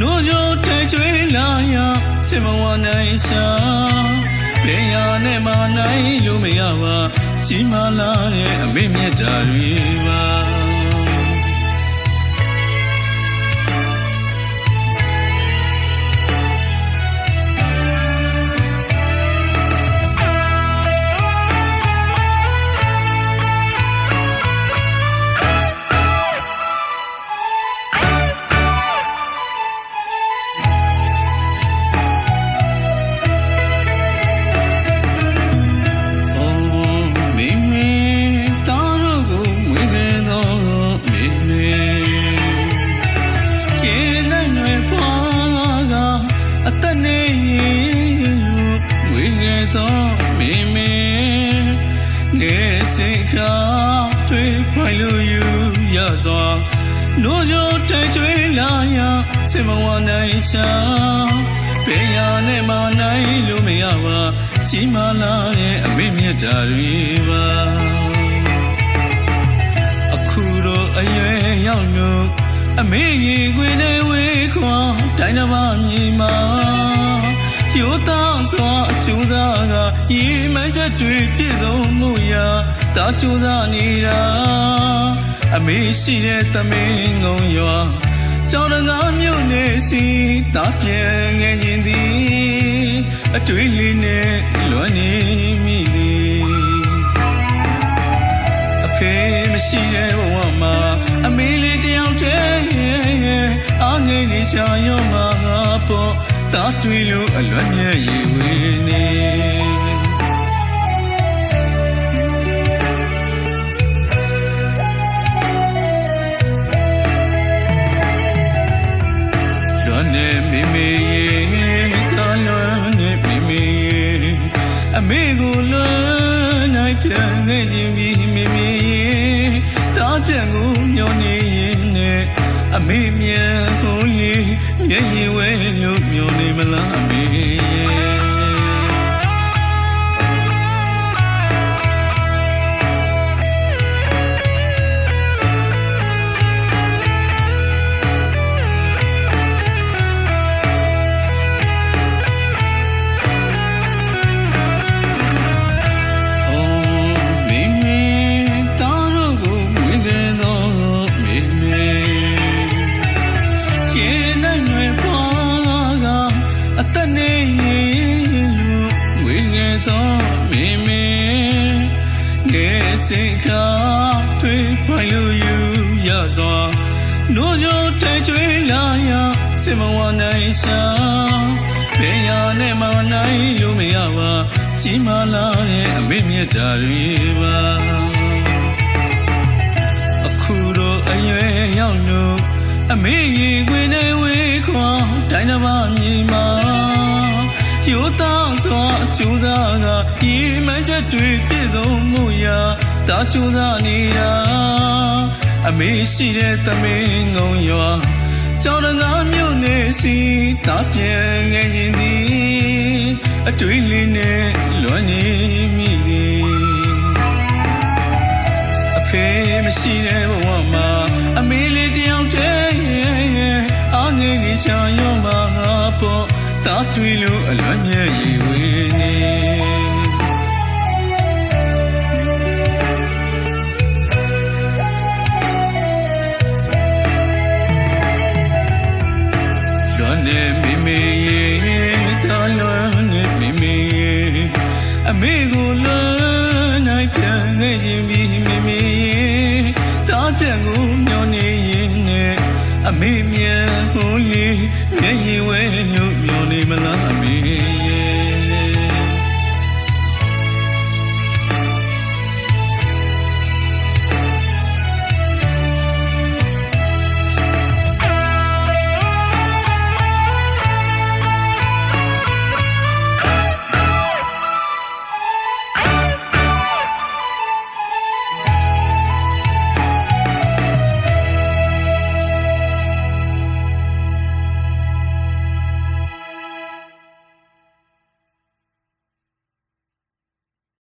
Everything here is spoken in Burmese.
နိုးရိုးထဲကျွေးလာရချစ်မဝနိုင်ရှာဘယ်ရနဲ့မှနိုင်လို့မရပါကြီးမားလာတဲ့အမေမြတ်တာတွေပါနိုးရိုးထဲကျွေးလာရချစ်မဝနိုင်ရှာဘယ်ရနဲ့မှနိုင်လို့မရပါကြီးမားလာတဲ့အမေမြတ်တာတွေပါအခုတော့အရွယ်ရောက်လို့အမေကြီးခွေနဲ့ဝေးခွာတိုင်းတစ်ပါးမြည်မှာရိုးသားစွာအကျိုးစားကရည်မှန်းချက်တွေပြည့်စုံမှုရာတာကျိုးစားနေတာအမေရှိတဲ့သမင်းငုံရွာကြောင်တကားမြို့နေစီတာပြန်ငယ်ရင်သည်အတွေ့လေးနဲ့လွမ်းနေမိသည်အဖေမရှိတဲ့ဘဝမှာအမေလေးတယောက်တည်းအားငယ်နေရှာရောမှာပေါ့တာတွေ့လို့အလွမ်းမြဲရည်ဝေးနေမေမေရေတာလွန်နဲ့မေမေရေအမေကိုလွန်နိုင်ပြန်ခဲ့ခြင်းပြီးမေမေရေတားပြန်ကိုညောနေရင်နဲ့အမေမြန်ဟိုးလေးမျက်ရည်ဝဲလို့မျောနေမလားအမေစိတ်ကထွေးဖိုင်လို့ယူရစွာနိုးရိုးထဲကျွေးလာရချစ်မဝနိုင်ရှာဘယ်ရနဲ့မှနိုင်လို့မရပါကြီးမားလာတဲ့အမေမြတ်တာတွေပါအခုတော့အရွယ်ရောက်လို့အမေကြီးခွေနဲ့ဝေးခွာတိုင်းတစ်ပါးမြည်မှာရိုးသားစွာအကျိုးစားကရည်မှန်းချက်တွေပြည့်စုံမှုရာတာကျိုးစားနေတာအမေရှိတဲ့သမင်းငုံရွာကြောင်တကားမြို့နေစီတာပြန်ငယ်ရင်သည်အတွေ့လေးနဲ့လွမ်းနေမိသည်အဖေမရှိတဲ့ဘဝမှာအမေလေးတယောက်တည်းအားငယ်နေရှာရောမှာပေါ့တာတွေ့လို့အလွမ်းမြဲရည်ဝေးနေလွမ်းနေမေမေရေတာလွမ်းနေမေမေရေအမေကိုလွမ်းနိုင်ပြန်ခဲ့ခြင်းပြီးမေမေရေတာပြန်ကိုမျောနေရင်နဲ့အမေမြန်ဟိုးလေးမျက်ရည်ဝဲလို့မျောနေမလား